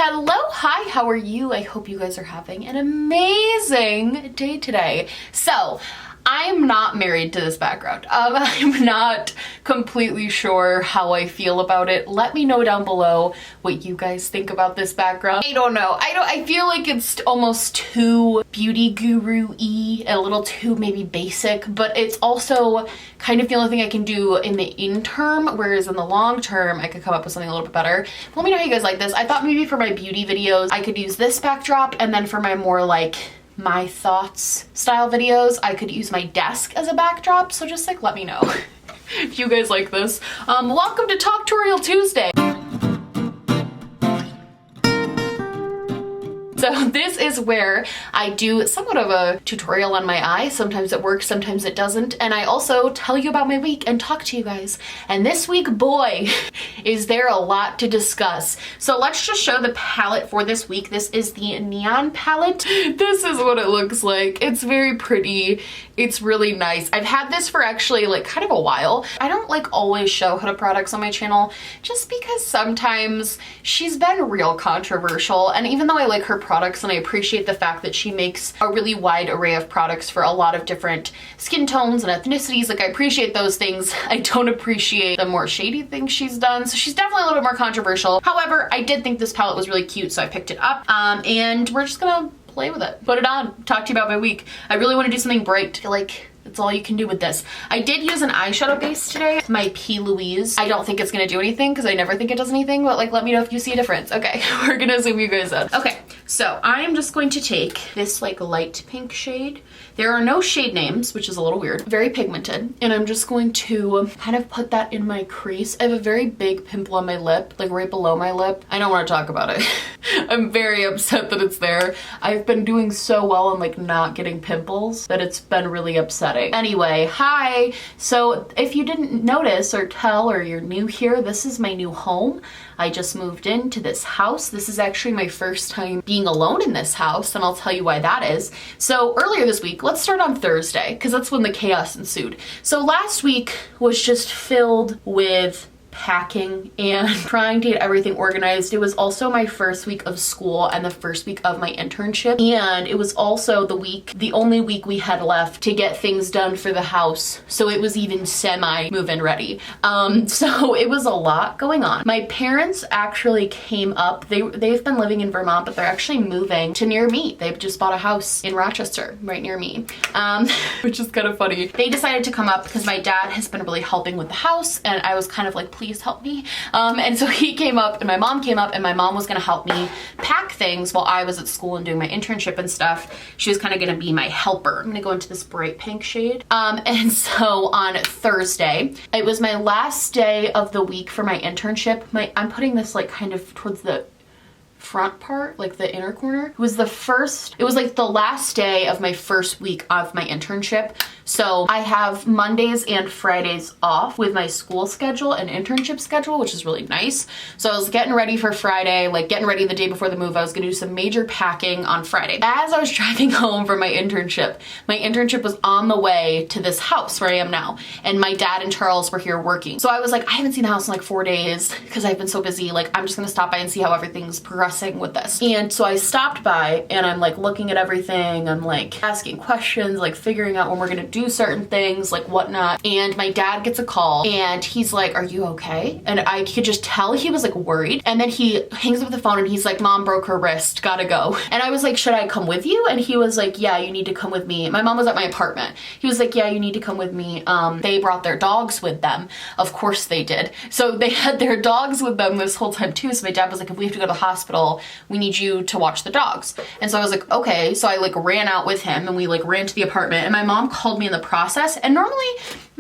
hello, hi, how are you? I hope you guys are having an amazing day today. So, I'm not married to this background. I'm not completely sure how I feel about it. Let me know down below what you guys think about this background. I don't know. I feel like it's almost too beauty guru-y, a little too maybe basic, but it's also kind of the only thing I can do in the interim, whereas in the long term, I could come up with something a little bit better. Let me know how you guys like this. I thought maybe for my beauty videos, I could use this backdrop, and then for my more like my thoughts style videos, I could use my desk as a backdrop. So just like let me know if you guys like this. Welcome to TALKtorial Tuesday. So this is where I do somewhat of a tutorial on my eye. Sometimes it works, sometimes it doesn't. And I also tell you about my week and talk to you guys. And this week, boy, is there a lot to discuss. So let's just show the palette for this week. This is the Neon palette. This is what it looks like. It's very pretty. It's really nice. I've had this for actually like kind of a while. I don't like always show Huda products on my channel just because sometimes she's been real controversial. And even though I like her products and I appreciate the fact that she makes a really wide array of products for a lot of different skin tones and ethnicities, like I appreciate those things. I don't appreciate the more shady things she's done. So she's definitely a little bit more controversial. However, I did think this palette was really cute, so I picked it up. And we're just gonna play with it. Put it on, talk to you about my week. I really want to do something bright. I feel like that's all you can do with this. I did use an eyeshadow base today, my P. Louise. I don't think it's gonna do anything because I never think it does anything, but like let me know if you see a difference. Okay, we're gonna zoom you guys in. Okay, so I am just going to take this like light pink shade. There are no shade names, which is a little weird. Very pigmented. And I'm just going to kind of put that in my crease. I have a very big pimple on my lip, like right below my lip. I don't want to talk about it. I'm very upset that it's there. I've been doing so well on like not getting pimples that it's been really upsetting. Anyway, hi. So if you didn't notice or tell or you're new here, this is my new home. I just moved into this house. This is actually my first time being alone in this house, and I'll tell you why that is. So earlier this week, let's start on Thursday, because that's when the chaos ensued. So last week was just filled with packing and trying to get everything organized. It was also my first week of school and the first week of my internship, and it was also the only week we had left to get things done for the house, so it was even semi move-in ready. So it was a lot going on. My parents actually came up. They've been living in Vermont, but they're actually moving to near me. They've just bought a house in Rochester right near me, which is kind of funny. They decided to come up because my dad has been really helping with the house, and I was kind of like, please help me. And so he came up and my mom came up, and my mom was gonna help me pack things while I was at school and doing my internship and stuff. She was kind of gonna be my helper. I'm gonna go into this bright pink shade. And so on Thursday, it was my last day of the week for my internship. I'm putting this like kind of towards the front part, like the inner corner. It was like the last day of my first week of my internship. So I have Mondays and Fridays off with my school schedule and internship schedule, which is really nice. So I was getting ready for Friday, like getting ready the day before the move. I was gonna do some major packing on Friday. As I was driving home from my internship was on the way to this house where I am now. And my dad and Charles were here working. So I was like, I haven't seen the house in like 4 days because I've been so busy. Like, I'm just gonna stop by and see how everything's progressing with this. And so I stopped by and I'm like looking at everything. I'm like asking questions, like figuring out when we're gonna do certain things, like whatnot. And my dad gets a call and he's like, are you okay? And I could just tell he was like worried. And then he hangs up the phone and he's like, mom broke her wrist, gotta go. And I was like, should I come with you? And he was like, yeah, you need to come with me. My mom was at my apartment. He was like, yeah, you need to come with me. They brought their dogs with them. Of course they did. So they had their dogs with them this whole time too. So my dad was like, if we have to go to the hospital, we need you to watch the dogs. And so I was like, okay. So I like ran out with him and we like ran to the apartment, and my mom called me in the process. And normally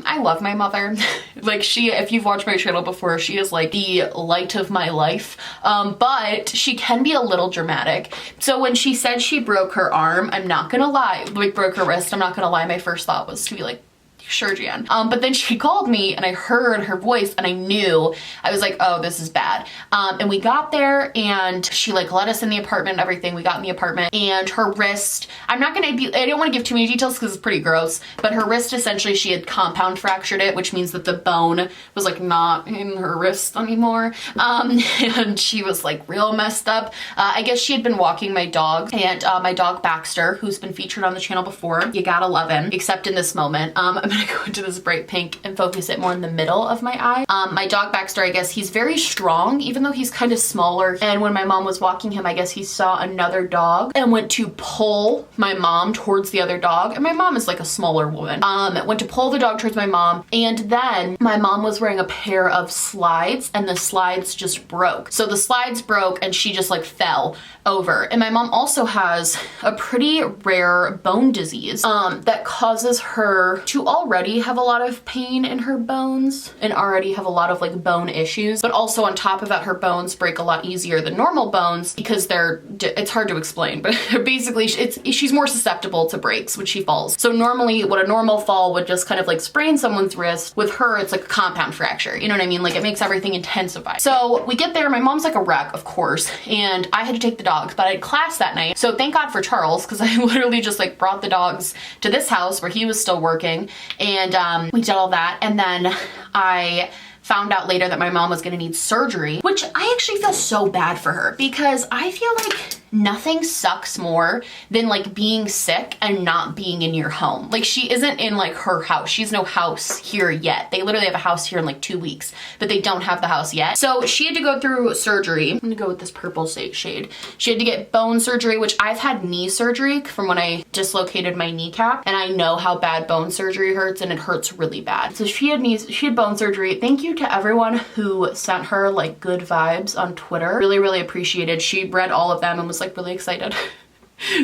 I love my mother. Like if you've watched my channel before, she is like the light of my life. But she can be a little dramatic. So when she said she broke her arm, I'm not gonna lie, like broke her wrist, I'm not gonna lie, my first thought was to be like, Sure, Jan. But then she called me and I heard her voice and I knew, I was like, oh, this is bad. And we got there and she like let us in the apartment and everything. We got in the apartment and her wrist, I don't want to give too many details because it's pretty gross, but her wrist, essentially she had compound fractured it, which means that the bone was like not in her wrist anymore. And she was like real messed up. I guess she had been walking my dog, and my dog Baxter, who's been featured on the channel before. You gotta love him, except in this moment. I'm gonna go into this bright pink and focus it more in the middle of my eye. My dog Baxter, I guess he's very strong, even though he's kind of smaller. And when my mom was walking him, I guess he saw another dog and went to pull my mom towards the other dog. And my mom is like a smaller woman. Went to pull the dog towards my mom. And then my mom was wearing a pair of slides and the slides just broke. So the slides broke and she just like fell over. And my mom also has a pretty rare bone disease that causes her to already have a lot of pain in her bones and already have a lot of like bone issues. But also on top of that, her bones break a lot easier than normal bones because it's hard to explain, but basically she's more susceptible to breaks when she falls. So normally what a normal fall would just kind of like sprain someone's wrist, with her it's like a compound fracture. You know what I mean? Like it makes everything intensified. So we get there, my mom's like a wreck, of course, and I had to take the dogs, but I had class that night. So thank God for Charles, because I literally just like brought the dogs to this house where he was still working, and we did all that. And then I found out later that my mom was gonna need surgery, which I actually feel so bad for her because I feel like nothing sucks more than like being sick and not being in your home. Like she isn't in like her house. She's no house here yet. They literally have a house here in like 2 weeks, but they don't have the house yet. So she had to go through surgery. I'm gonna go with this purple shade. She had to get bone surgery, which I've had knee surgery from when I dislocated my kneecap, and I know how bad bone surgery hurts, and it hurts really bad. So she had bone surgery. Thank you to everyone who sent her like good vibes on Twitter. Really, really appreciated. She read all of them and was like really excited.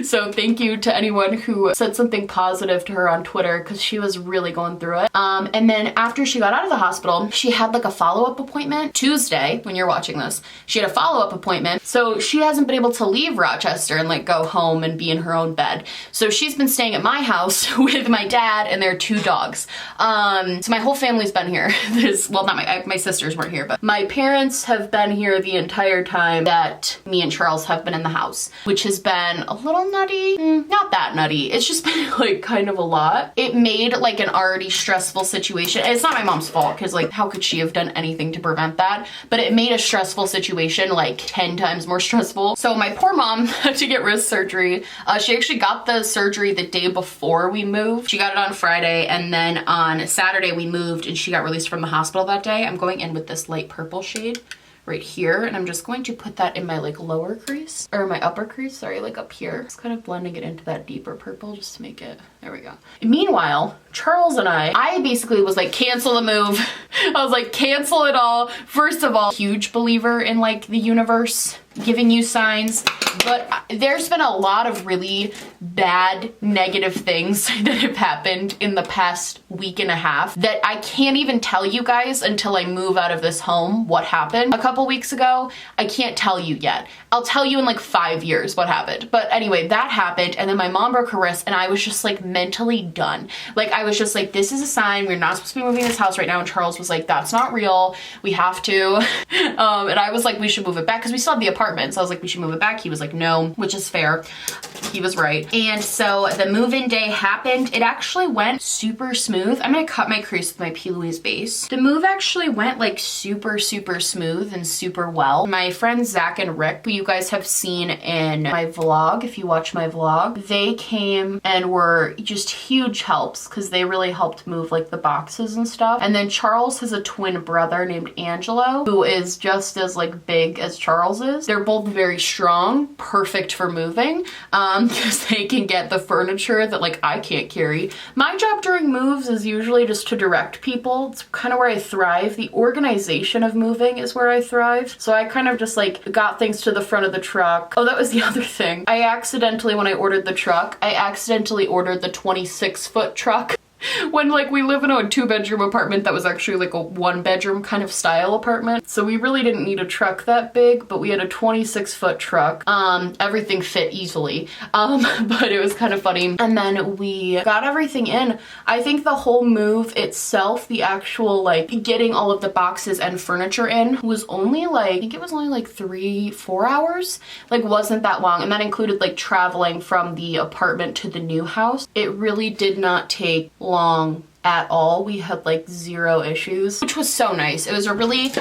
So thank you to anyone who said something positive to her on Twitter, because she was really going through it. And then after she got out of the hospital, she had like a follow-up appointment Tuesday. When you're watching this, she had a follow-up appointment. So she hasn't been able to leave Rochester and like go home and be in her own bed. So she's been staying at my house with my dad and their 2 dogs. So my whole family's been here. Well, not my sisters weren't here, but my parents have been here the entire time that me and Charles have been in the house, which has been a little nutty. Not that nutty. It's just been like kind of a lot. It made like an already stressful situation. It's not my mom's fault, because like how could she have done anything to prevent that? But it made a stressful situation like 10 times more stressful. So my poor mom had to get wrist surgery. She actually got the surgery the day before we moved. She got it on Friday, and then on Saturday we moved and she got released from the hospital that day. I'm going in with this light purple shade right here, and I'm just going to put that in my like lower crease, or my upper crease, sorry, like up here. Just kind of blending it into that deeper purple just to make it, there we go. Meanwhile, Charles and I basically was like, cancel the move. I was like, cancel it all. First of all, huge believer in like the universe giving you signs, but there's been a lot of really bad negative things that have happened in the past week and a half that I can't even tell you guys until I move out of this home what happened a couple weeks ago. I can't tell you yet. I'll tell you in like 5 years what happened. But anyway, that happened, and then my mom broke her wrist, and I was just like mentally done. Like I was just like, this is a sign, we're not supposed to be moving this house right now. And Charles was like, that's not real, we have to. And I was like, we should move it back, because we still have the apartment. So I was like, we should move it back. He was like, no, which is fair. He was right. And so the move-in day happened. It actually went super smooth. I'm gonna cut my crease with my P. Louise base. The move actually went like super, super smooth and super well. My friends Zach and Rick, who you guys have seen in my vlog, if you watch my vlog, they came and were just huge helps, because they really helped move like the boxes and stuff. And then Charles has a twin brother named Angelo, who is just as like big as Charles is. They're both very strong, perfect for moving, because they can get the furniture that like I can't carry. My job during moves is usually just to direct people. It's kind of where I thrive. The organization of moving is where I thrive. So I kind of just like got things to the front of the truck. Oh, that was the other thing. I accidentally, when I ordered the truck, I accidentally ordered the 26-foot truck. when like we live in a 2-bedroom apartment that was actually like a 1-bedroom kind of style apartment. So we really didn't need a truck that big, but we had a 26-foot truck. Everything fit easily, but it was kind of funny. And then we got everything in. I think the whole move itself, the actual like getting all of the boxes and furniture in was only like, I think it was only like 3-4 hours. Like wasn't that long. And that included like traveling from the apartment to the new house. It really did not take long at all. We had like 0 issues, which was so nice. It was a really,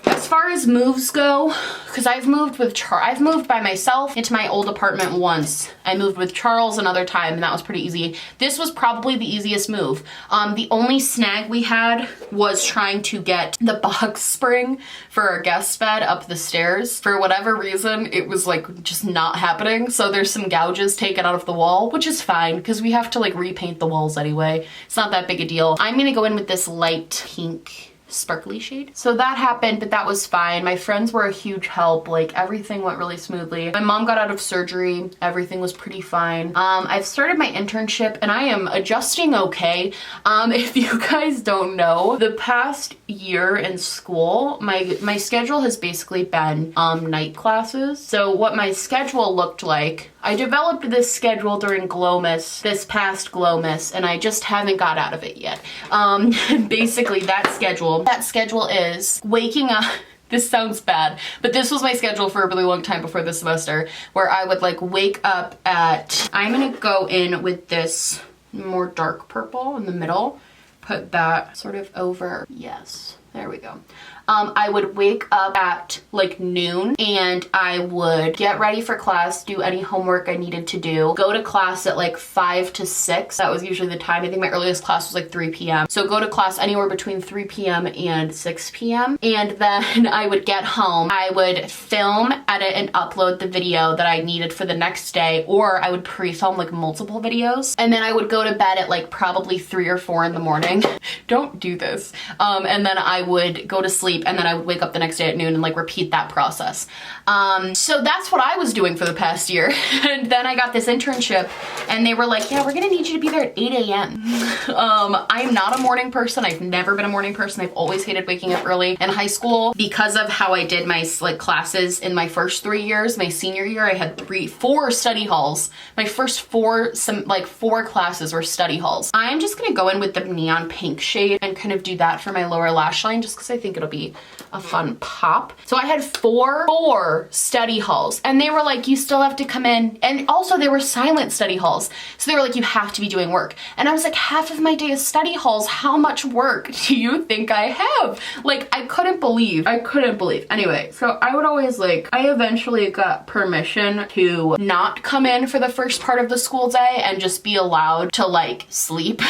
as far as moves go, because I've moved by myself into my old apartment once. I moved with Charles another time, and that was pretty easy. This was probably the easiest move. The only snag we had was trying to get the box spring for our guest bed up the stairs. For whatever reason, it was like just not happening. So there's some gouges taken out of the wall, which is fine because we have to like repaint the walls anyway. It's not that big a deal. I'm gonna go in with this light pink sparkly shade. So that happened, but that was fine. My friends were a huge help. Like everything went really smoothly. My mom got out of surgery. Everything was pretty fine. I've started my internship and I am adjusting okay. If you guys don't know, the past year in school, my schedule has basically been night classes. So what my schedule looked like, I developed this schedule during Glomus, this past Glomus, and I just haven't got out of it yet. Basically that schedule is waking up. This sounds bad, but this was my schedule for a really long time before this semester, where I would like wake up at, I'm gonna go in with this more dark purple in the middle, put that sort of over, yes, there we go. I would wake up at like noon and I would get ready for class, do any homework I needed to do, go to class at like 5 to 6. That was usually the time. I think my earliest class was like 3 p.m. So go to class anywhere between 3 p.m. and 6 p.m. And then I would get home. I would film, edit, and upload the video that I needed for the next day, or I would pre-film like multiple videos. And then I would go to bed at like probably 3 or 4 in the morning. Don't do this. And then I would go to sleep, and then I would wake up the next day at noon and like repeat that process. So that's what I was doing for the past year. And then I got this internship and they were like, yeah, we're gonna need you to be there at 8 a.m. I'm not a morning person. I've never been a morning person. I've always hated waking up early. In high school, because of how I did my like classes in my first 3 years, my senior year, I had 4 study halls. My first 4 classes were study halls. I'm just gonna go in with the neon pink shade and kind of do that for my lower lash line, just because I think it'll be a fun pop. So I had four study halls, and they were like, you still have to come in. And also they were silent study halls. So they were like, you have to be doing work. And I was like, half of my day is study halls. How much work do you think I have? Like, I couldn't believe. Anyway, so I would always like, I eventually got permission to not come in for the first part of the school day and just be allowed to like sleep.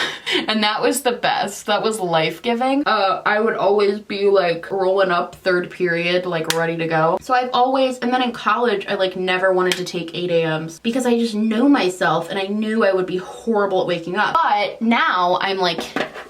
And that was the best. That was life-giving. I would always be like rolling up 3rd period, like ready to go. So I've always, and then in college, I like never wanted to take 8 a.m.s because I just know myself and I knew I would be horrible at waking up. But now I'm like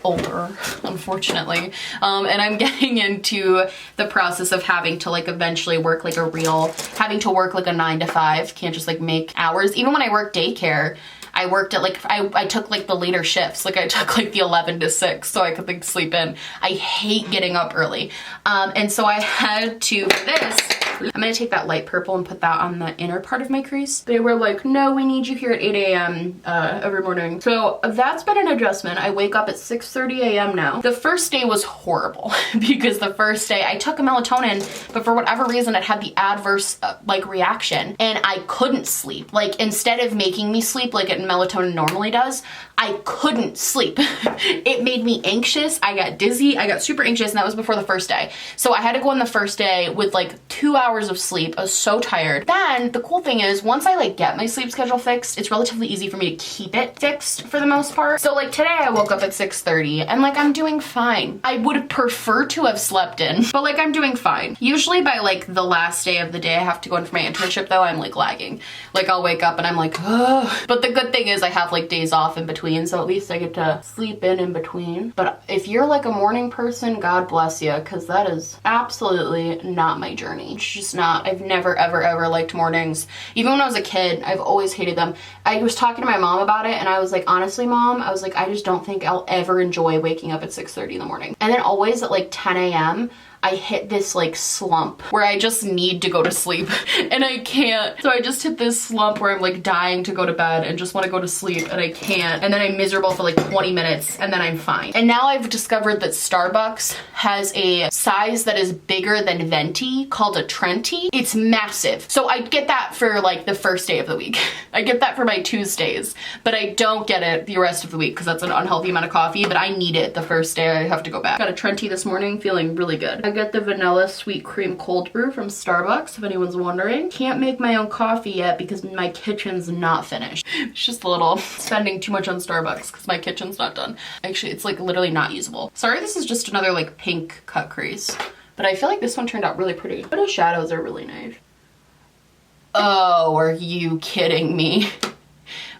older, unfortunately. And I'm getting into the process of having to like eventually work like having to work like a 9 to 5. Can't just like make hours. Even when I work daycare, I worked at like, I took like the later shifts. Like I took like the 11 to 6 so I could like sleep in. I hate getting up early. And so I had to, for this, I'm gonna take that light purple and put that on the inner part of my crease. They were like, no, we need you here at 8 a.m. Every morning. So that's been an adjustment. I wake up at 6:30 a.m. now. The first day was horrible because the first day I took a melatonin, but for whatever reason it had the adverse like reaction and I couldn't sleep. Like instead of making me sleep like melatonin normally does, I couldn't sleep. It made me anxious. I got dizzy. I got super anxious, and that was before the first day. So I had to go on the first day with like 2 hours of sleep. I was so tired. Then the cool thing is once I like get my sleep schedule fixed, it's relatively easy for me to keep it fixed for the most part. So like today I woke up at 6:30 and like I'm doing fine. I would prefer to have slept in, but like I'm doing fine. Usually by like the last day of the day I have to go in for my internship though, I'm like lagging. Like I'll wake up and I'm like, ugh. But the good thing is I have like days off in between, so at least I get to sleep in between. But if you're like a morning person, God bless you, because that is absolutely not my journey. just not, I've never, ever, ever liked mornings. Even when I was a kid, I've always hated them. I was talking to my mom about it and I was like, honestly, Mom, I was like, I just don't think I'll ever enjoy waking up at 6:30 in the morning. And then always at like 10 a.m., I hit this like slump where I just need to go to sleep and I can't. So I just hit this slump where I'm like dying to go to bed and just want to go to sleep and I can't. And then I'm miserable for like 20 minutes and then I'm fine. And now I've discovered that Starbucks has a size that is bigger than venti called a Trenti. It's massive. So I get that for like the first day of the week. I get that for my Tuesdays, but I don't get it the rest of the week because that's an unhealthy amount of coffee, but I need it the first day I have to go back. Got a Trenti this morning, feeling really good. I get the vanilla sweet cream cold brew from Starbucks, if anyone's wondering. Can't make my own coffee yet because my kitchen's not finished. It's just a little spending too much on Starbucks because my kitchen's not done. Actually, it's like literally not usable. Sorry, this is just another like pink cut crease, but I feel like this one turned out really pretty. But the shadows are really nice. Oh, are you kidding me?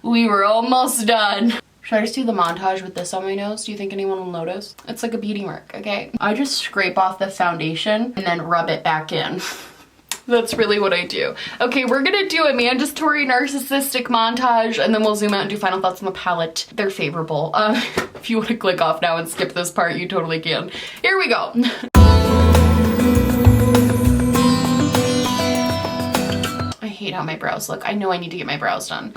We were almost done. Should I just do the montage with this on my nose? Do you think anyone will notice? It's like a beauty mark, okay? I just scrape off the foundation and then rub it back in. That's really what I do. Okay, we're gonna do a mandatory narcissistic montage and then we'll zoom out and do final thoughts on the palette. They're favorable. If you want to click off now and skip this part, you totally can. Here we go. I hate how my brows look. I know I need to get my brows done.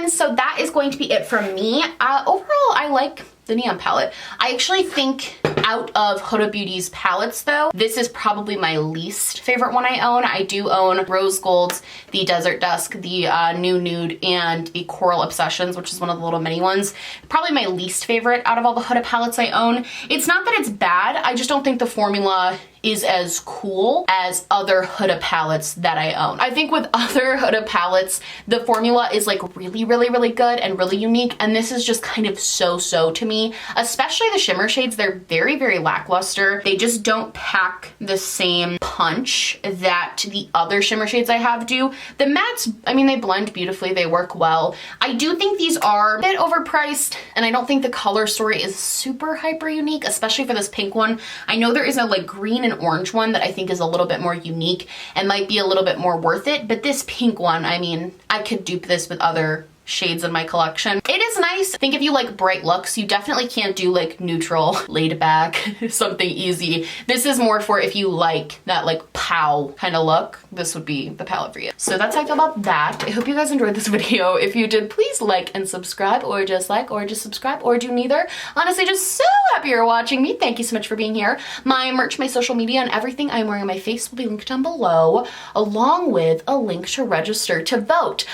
So that is going to be it from me. Overall, I like the neon palette. I actually think out of Huda Beauty's palettes though, this is probably my least favorite one I own. I do own Rose Golds, the Desert Dusk, the New Nude, and the Coral Obsessions, which is one of the little mini ones. Probably my least favorite out of all the Huda palettes I own. It's not that it's bad, I just don't think the formula is as cool as other Huda palettes that I own. I think with other Huda palettes, the formula is like really, really, really good and really unique, and this is just kind of so-so to me. Especially the shimmer shades, they're very, very lackluster. They just don't pack the same punch that the other shimmer shades I have do. The mattes, I mean, they blend beautifully, they work well. I do think these are a bit overpriced, and I don't think the color story is super hyper unique, especially for this pink one. I know there is a like green and orange one that I think is a little bit more unique and might be a little bit more worth it, but this pink one, I mean, I could dupe this with other shades in my collection. It is nice. I think if you like bright looks, you definitely can't do like neutral, laid back, something easy. This is more for if you like that like pow kind of look, this would be the palette for you. So that's how I feel about that. I hope you guys enjoyed this video. If you did, please like and subscribe, or just like, or just subscribe, or do neither. Honestly, just so happy you're watching me. Thank you so much for being here. My merch, my social media, and everything I'm wearing on my face will be linked down below, along with a link to register to vote.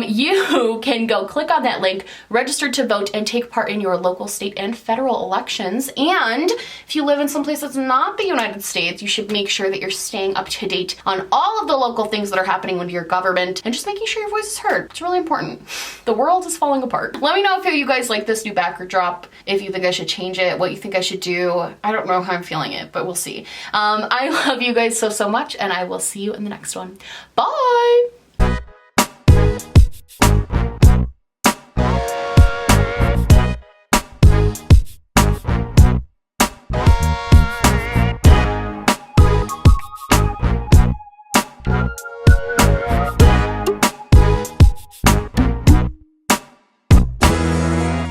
You can go click on that link, register to vote, and take part in your local, state, and federal elections. And if you live in some place that's not the United States, you should make sure that you're staying up to date on all of the local things that are happening with your government and just making sure your voice is heard. It's really important. The world is falling apart. Let me know if you guys like this new backdrop, if you think I should change it, what you think I should do. I don't know how I'm feeling it, but we'll see. I love you guys so, so much, and I will see you in the next one. Bye!